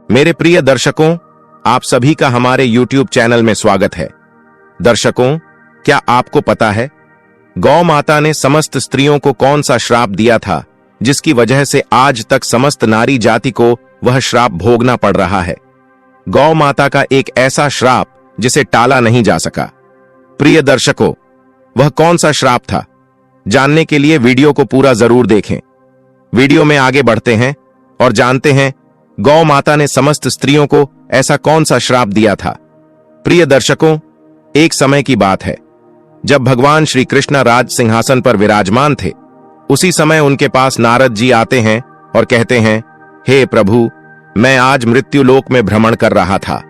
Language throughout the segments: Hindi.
मेरे प्रिय दर्शकों, आप सभी का हमारे YouTube चैनल में स्वागत है। दर्शकों, क्या आपको पता है गौ माता ने समस्त स्त्रियों को कौन सा श्राप दिया था, जिसकी वजह से आज तक समस्त नारी जाति को वह श्राप भोगना पड़ रहा है? गौ माता का एक ऐसा श्राप जिसे टाला नहीं जा सका। प्रिय दर्शकों, वह कौन सा श्राप था? जानने के लिए वीडियो को पूरा जरूर देखें। वीडियो में आगे बढ़ते हैं और जानते हैं गौ माता ने समस्त स्त्रियों को ऐसा कौन सा श्राप दिया था। प्रिय दर्शकों, एक समय की बात है जब भगवान श्री कृष्ण राज सिंहासन पर विराजमान थे। उसी समय उनके पास नारद जी आते हैं और कहते हैं, हे प्रभु, मैं आज मृत्यु लोक में भ्रमण कर रहा था।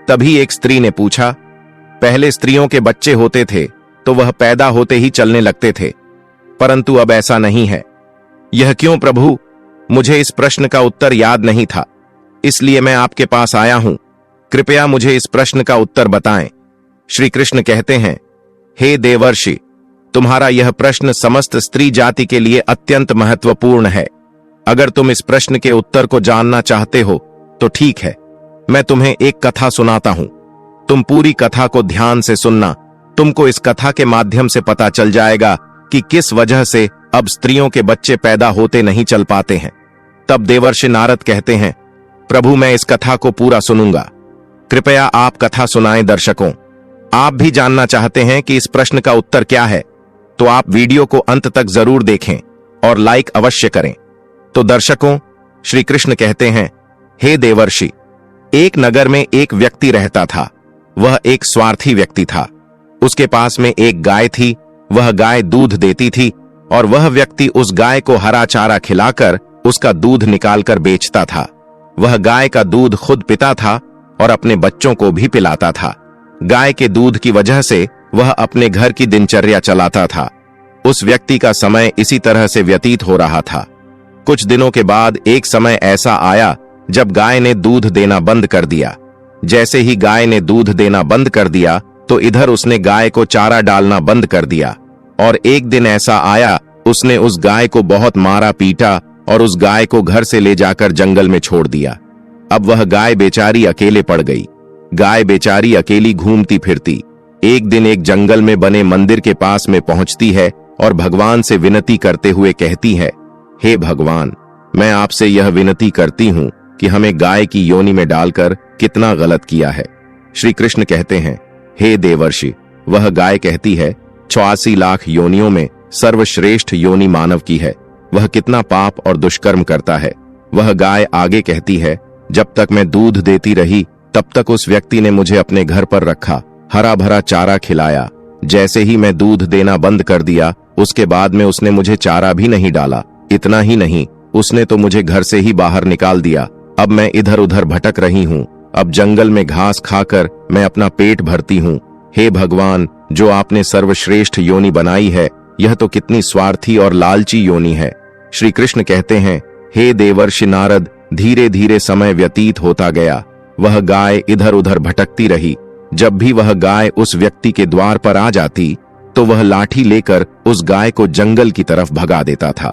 तभी एक स्त्री ने पूछा, पहले स्त्रियों के बच्चे होते थे तो वह पैदा होते ही चलने लगते थे, परंतु अब ऐसा नहीं है। यह क्यों प्रभु? मुझे इस प्रश्न का उत्तर याद नहीं था, इसलिए मैं आपके पास आया हूं। कृपया मुझे इस प्रश्न का उत्तर बताएं। श्री कृष्ण कहते हैं, हे देवर्षि, तुम्हारा यह प्रश्न समस्त स्त्री जाति के लिए अत्यंत महत्वपूर्ण है। अगर तुम इस प्रश्न के उत्तर को जानना चाहते हो तो ठीक है, मैं तुम्हें एक कथा सुनाता हूं। तुम पूरी कथा को ध्यान से सुनना। तुमको इस कथा के माध्यम से पता चल जाएगा कि किस वजह से अब स्त्रियों के बच्चे पैदा होते नहीं चल पाते हैं। तब देवर्षि नारद कहते हैं, प्रभु, मैं इस कथा को पूरा सुनूंगा। कृपया आप कथा सुनाएं। दर्शकों, आप भी जानना चाहते हैं कि इस प्रश्न का उत्तर क्या है, तो आप वीडियो को अंत तक जरूर देखें और लाइक अवश्य करें। तो दर्शकों, श्री कृष्ण कहते हैं, हे देवर्षि, एक नगर में एक व्यक्ति रहता था। वह एक स्वार्थी व्यक्ति था। उसके पास में एक गाय थी। वह गाय दूध देती थी और वह व्यक्ति उस गाय को हरा चारा खिलाकर उसका दूध निकालकर बेचता था। वह गाय का दूध खुद पीता था और अपने बच्चों को भी पिलाता था। गाय के दूध की वजह से वह अपने घर की दिनचर्या चलाता था। उस व्यक्ति का समय इसी तरह से व्यतीत हो रहा था। कुछ दिनों के बाद एक समय ऐसा आया जब गाय ने दूध देना बंद कर दिया। जैसे ही गाय ने दूध देना बंद कर दिया तो इधर उसने गाय को चारा डालना बंद कर दिया। और एक दिन ऐसा आया, उसने उस गाय को बहुत मारा पीटा और उस गाय को घर से ले जाकर जंगल में छोड़ दिया। अब वह गाय बेचारी अकेले पड़ गई। गाय बेचारी अकेली घूमती फिरती एक दिन एक जंगल में बने मंदिर के पास में पहुंचती है और भगवान से विनती करते हुए कहती है, हे भगवान, मैं आपसे यह विनती करती हूं कि हमें गाय की योनि में डालकर कितना गलत किया है। श्री कृष्ण कहते हैं, हे देवर्षि, वह गाय कहती है, 84 लाख योनियों में सर्वश्रेष्ठ योनि मानव की है। वह कितना पाप और दुष्कर्म करता है। वह गाय आगे कहती है, जब तक मैं दूध देती रही तब तक उस व्यक्ति ने मुझे अपने घर पर रखा, हरा भरा चारा खिलाया। जैसे ही मैं दूध देना बंद कर दिया, उसके बाद में उसने मुझे चारा भी नहीं डाला। इतना ही नहीं, उसने तो मुझे घर से ही बाहर निकाल दिया। अब मैं इधर उधर भटक रही हूँ। अब जंगल में घास खाकर मैं अपना पेट भरती हूँ। हे भगवान, जो आपने सर्वश्रेष्ठ योनि बनाई है, यह तो कितनी स्वार्थी और लालची योनि है। श्री कृष्ण कहते हैं, हे देवर्षि नारद, धीरे धीरे समय व्यतीत होता गया। वह गाय इधर उधर भटकती रही। जब भी वह गाय उस व्यक्ति के द्वार पर आ जाती तो वह लाठी लेकर उस गाय को जंगल की तरफ भगा देता था।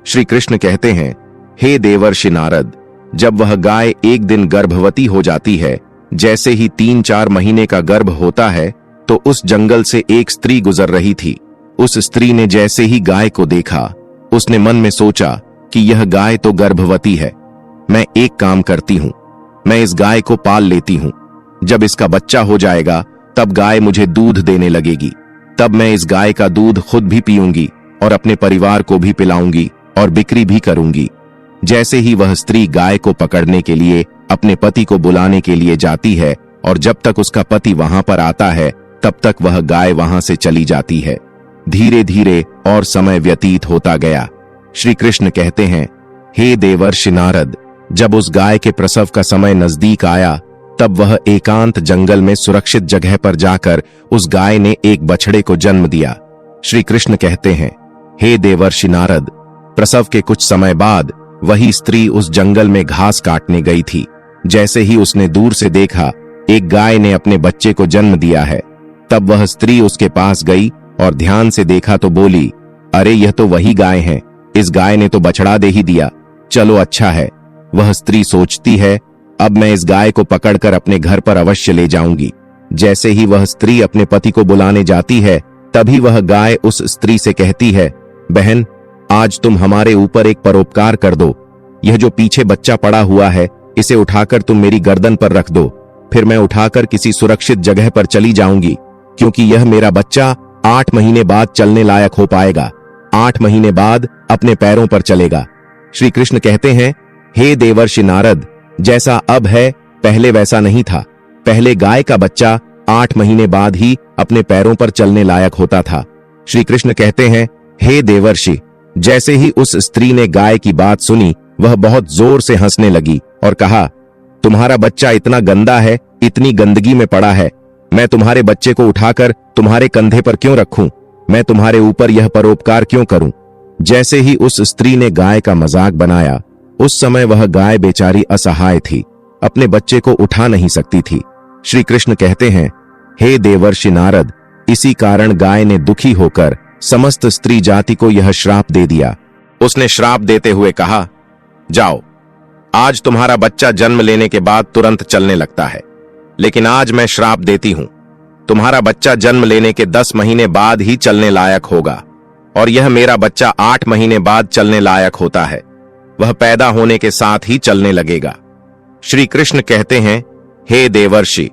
श्री कृष्ण कहते हैं, हे देवर्षि नारद, जब वह गाय एक दिन गर्भवती हो जाती है, जैसे ही 3-4 महीने का गर्भ होता है, तो उस जंगल से एक स्त्री गुजर रही थी। उस स्त्री ने जैसे ही गाय को देखा, उसने मन में सोचा कि यह गाय तो गर्भवती है। मैं एक काम करती हूँ, मैं इस गाय को पाल लेती हूँ। जब इसका बच्चा हो जाएगा तब गाय मुझे दूध देने लगेगी। तब मैं इस गाय का दूध खुद भी पीऊंगी और अपने परिवार को भी पिलाऊंगी और बिक्री भी करूंगी। जैसे ही वह स्त्री गाय को पकड़ने के लिए अपने पति को बुलाने के लिए जाती है और जब तक उसका पति वहां पर आता है तब तक वह गाय वहां से चली जाती है। धीरे धीरे और समय व्यतीत होता गया। श्री कृष्ण कहते हैं, हे देवर्षि नारद, जब उस गाय के प्रसव का समय नजदीक आया तब वह एकांत जंगल में सुरक्षित जगह पर जाकर उस गाय ने एक बछड़े को जन्म दिया। श्री कृष्ण कहते हैं, हे देवर्षि नारद, प्रसव के कुछ समय बाद वही स्त्री उस जंगल में घास काटने गई थी। जैसे ही उसने दूर से देखा एक गाय ने अपने बच्चे को जन्म दिया है, तब वह स्त्री उसके पास गई और ध्यान से देखा तो बोली, अरे यह तो वही गाय है, इस गाय ने तो बछड़ा दे ही दिया। चलो अच्छा है। वह स्त्री सोचती है, अब मैं इस गाय को पकड़कर अपने घर पर अवश्य ले जाऊंगी। जैसे ही वह स्त्री अपने पति को बुलाने जाती है, तभी वह गाय उस स्त्री से कहती है, बहन, आज तुम हमारे ऊपर एक परोपकार कर दो। यह जो पीछे बच्चा पड़ा हुआ है, इसे उठाकर तुम मेरी गर्दन पर रख दो। फिर मैं उठाकर किसी सुरक्षित जगह पर चली जाऊंगी, क्योंकि यह मेरा बच्चा 8 महीने बाद चलने लायक हो पाएगा। 8 महीने बाद अपने पैरों पर चलेगा। श्री कृष्ण कहते हैं, हे देवर्षि नारद, जैसा अब है पहले वैसा नहीं था। पहले गाय का बच्चा 8 महीने बाद ही अपने पैरों पर चलने लायक होता था। श्री कृष्ण कहते हैं, हे देवर्षि, जैसे ही उस स्त्री ने गाय की बात सुनी, वह बहुत जोर से हंसने लगी और कहा, तुम्हारा बच्चा इतना गंदा है, इतनी गंदगी में पड़ा है। मैं तुम्हारे बच्चे को उठाकर तुम्हारे कंधे पर क्यों रखूं? मैं तुम्हारे ऊपर यह परोपकार क्यों करूं? जैसे ही उस स्त्री ने गाय का मजाक बनाया, उस समय वह गाय बेचारी असहाय थी, अपने बच्चे को उठा नहीं सकती थी। श्री कृष्ण कहते हैं, हे देवर्षि नारद, इसी कारण गाय ने दुखी होकर समस्त स्त्री जाति को यह श्राप दे दिया। उसने श्राप देते हुए कहा, जाओ, आज तुम्हारा बच्चा जन्म लेने के बाद तुरंत चलने लगता है, लेकिन आज मैं श्राप देती हूं, तुम्हारा बच्चा जन्म लेने के 10 महीने बाद ही चलने लायक होगा, और यह मेरा बच्चा 8 महीने बाद चलने लायक होता है। वह पैदा होने के साथ ही चलने लगेगा। श्री कृष्ण कहते हैं, हे देवर्षि,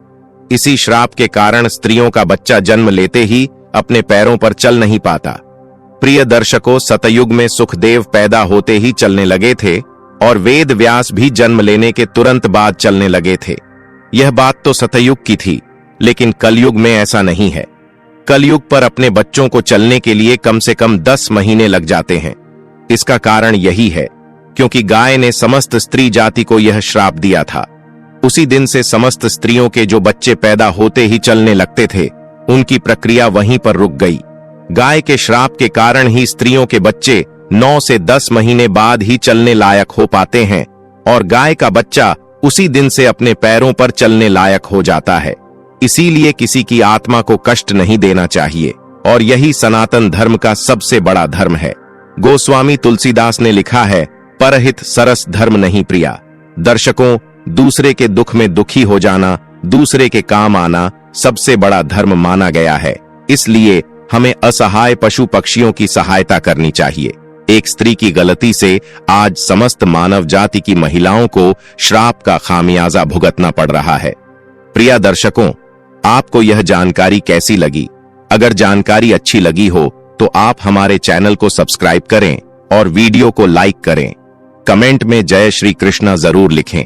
इसी श्राप के कारण स्त्रियों का बच्चा जन्म लेते ही अपने पैरों पर चल नहीं पाता। प्रिय दर्शकों, सतयुग में सुखदेव पैदा होते ही चलने लगे थे और वेद व्यास भी जन्म लेने के तुरंत बाद चलने लगे थे। यह बात तो सतयुग की थी, लेकिन कलयुग में ऐसा नहीं है। कलयुग पर अपने बच्चों को चलने के लिए कम से कम 10 महीने लग जाते हैं। इसका कारण यही है क्योंकि गाय ने समस्त स्त्री जाति को यह श्राप दिया था। उसी दिन से समस्त स्त्रियों के जो बच्चे पैदा होते ही चलने लगते थे, उनकी प्रक्रिया वहीं पर रुक गई। गाय के श्राप के कारण ही स्त्रियों के बच्चे 9 से 10 महीने बाद ही चलने लायक हो पाते हैं और गाय का बच्चा उसी दिन से अपने पैरों पर चलने लायक हो जाता है। इसीलिए किसी की आत्मा को कष्ट नहीं देना चाहिए, और यही सनातन धर्म का सबसे बड़ा धर्म है। गोस्वामी तुलसीदास ने लिखा है, परहित सरस धर्म नहीं प्रिया। दर्शकों, दूसरे के दुख में दुखी हो जाना, दूसरे के काम आना सबसे बड़ा धर्म माना गया है। इसलिए हमें असहाय पशु पक्षियों की सहायता करनी चाहिए। एक स्त्री की गलती से आज समस्त मानव जाति की महिलाओं को श्राप का खामियाजा भुगतना पड़ रहा है। प्रिय दर्शकों, आपको यह जानकारी कैसी लगी? अगर जानकारी अच्छी लगी हो तो आप हमारे चैनल को सब्सक्राइब करें और वीडियो को लाइक करें। कमेंट में जय श्री कृष्णा जरूर लिखें।